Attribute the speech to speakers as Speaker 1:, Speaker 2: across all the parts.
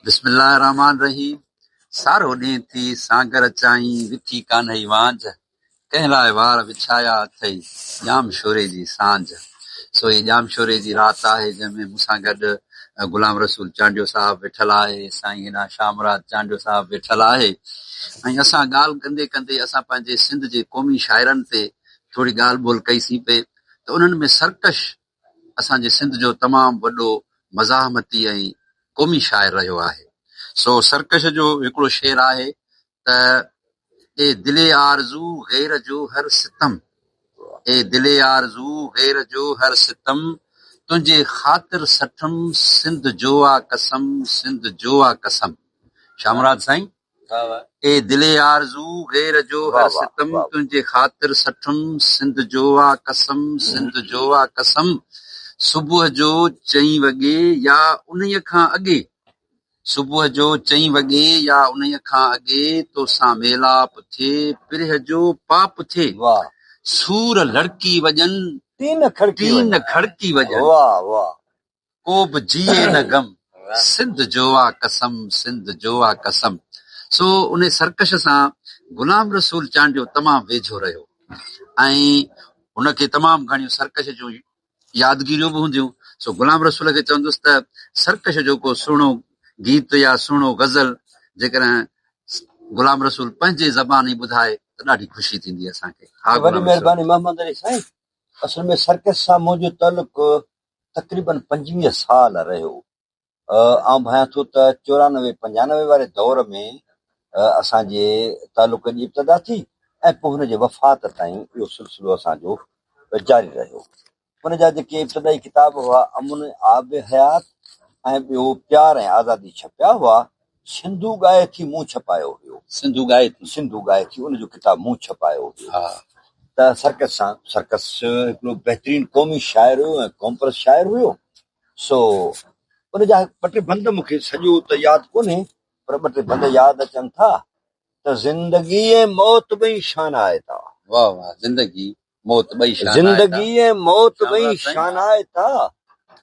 Speaker 1: बिस्मिल्लाह रहमान रहीम। सारो ॾींहुं थी सागर चाहीं विथी कान्हई वांझ, कंहिं लाइ वार विछाया अथई ॼाम शोरे जी सांझ। सो ही ॼाम शोरे जी राति आहे जंहिंमें मूंसां गॾु गुलाम रसूल चांडियो साहिबु वेठल आहे, साईं हेॾां शामराज चांडियो साहिबु वेठल आहे। ऐं असां ॻाल्हि कंदे कंदे असां पंहिंजे सिंध जे क़ौमी शाइरनि ते थोरी ॻाल्हि ॿोल कईसीं पे त उन्हनि में सरकश असांजे सिंध जो तमामु वॾो मज़ाहमती ऐं क़ौमी शाइर रहियो आहे। सो सरकश जो हिकिड़ो शेर आहे त ए दिले आरज़ू गैर जो हर सितम, ए दिले आरज़ू गैर जो हर सितम, तुंहिंजे ख़ातिर सठम सिंध जो आ कसम, सिंध जो आ कसम। शामराज साईं। ए दिले आरज़ू गैर जो हर सितम, तुंहिंजे ख़ातिर सठम सिंध जो आ कसम, सिंध जो आ कसम। सुबुह जो 4 वॻे या उन्हीअ खां अॻे, सुबुह जो 4 वॻे या उन्हीअ खां अॻे तोसां मेलाप थिए, पिरह जो पाप थिए, सूर लड़की वॼन, तीन खड़की वॼन, को बि जिए न गम, सिंध जो आ कसम, सिंध जो आ कसम। सो उन सरकश सां गुलाम रसूल चांडियो तमामु वेझो रहियो ऐं हुनखे तमामु घणियूं सरकश जूं यादगिरियूं बि हूंदियूं। सो गुलाम रसूल खे चवंदुसि त सरकश जो को सुहिणो गीत या सुहिणो गज़ल जेकॾहिं गुलाम रसूल पंहिंजे ज़बानी ॿुधाए त ॾाढी ख़ुशी थींदी असांखे।
Speaker 2: वॾी महिरबानी मोहम्मद अली साईं। असल में सर्कस सां मुंहिंजो तालुक तक़रीबन 25 साल रहियो। आउं भायां थो त 94-95 वारे दौर में असांजे तालुक जी इब्तिदा थी ऐं पोइ हुनजे वफ़ात ताईं इहो सिलसिलो असांजो जारी रहियो। हुन जा जेके इब्तिदाई किताब हुआ अमुन आब हयात ऐं ॿियो प्यार ऐं आज़ादी छपिया हुआ। सिंधू ॻाए थी मूं छपायो हुयो,
Speaker 1: सिंधू ॻाए
Speaker 2: थी उनजो किताब मूं छपायो हुयो। त सरकस हिकिड़ो बहितरीन क़ौमी शाइर हुयो ऐं कॉम्परस शाइर हुयो। सो उन जा ॿ टे बंद मूंखे सॼो त यादि कोन्हे, पर ॿ टे बंद यादि अचनि था त ज़िंदगी ऐं मौत ॿई शानाए था।
Speaker 1: वाह वाह। ज़िंदगी मौत ॿई
Speaker 2: शानाए था,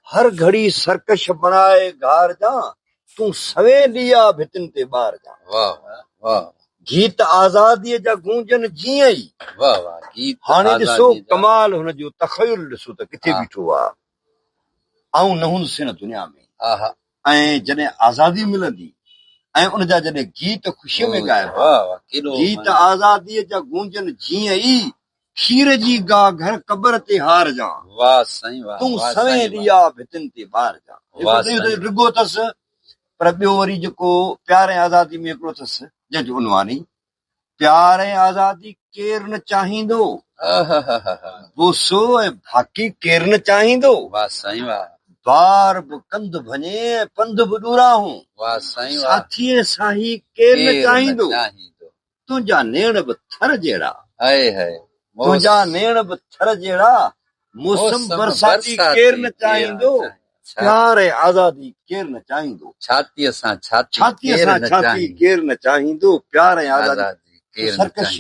Speaker 2: हर घड़ी सरकश बणाए घार जा, तूं सवे लिया भितिन ते ॿार जा।
Speaker 1: वाह वाह।
Speaker 2: गीत आज़ादीअ जा गूंजन जीअं ई।
Speaker 1: वाह वाह। गीत
Speaker 2: हाणे ॾिसो कमाल हुनजो तख़युल ॾिसो त किथे बीठो आहे। आऊं न हूंदुसि हिन दुनिया में, ऐं जॾहिं आज़ादी मिलंदी ऐं उन जा जॾहिं गीत ख़ुशीअ में ॻाइबा, गीत आज़ादीअ जा गूंजन जीअं ई, खीर जी गा घर कबर ते हार जा।
Speaker 1: वाह साईं वाह।
Speaker 2: तूं सवे लिया भितिन ते ॿार जा। रिगो अथसि, पर ॿियो वरी जेको प्यार ऐं आज़ादी में हिकिड़ो अथसि जंहिंजो उनवान ई प्यार ऐं आज़ादी केरु न चाहींदो, बोसो ऐं भाकी केरु न चाहींदो।
Speaker 1: वाह साईं वाह।
Speaker 2: बार बि कंध भञे पंध बि ॾुराहूं,
Speaker 1: वाह साईं वाह।
Speaker 2: साथीअ साही केरु न चाहींदो, तुंहिंजा नेण बि थर जहिड़ा, तुंहिंजा नेण बि थर जहिड़ा, मौसम बरसाती केरु न चाहींदो, प्यार ऐं आज़ादी केरु न चाहींदो। छातीअ सां छाती केरु न चाहींदो, प्यार ऐं आज़ादी। सरकश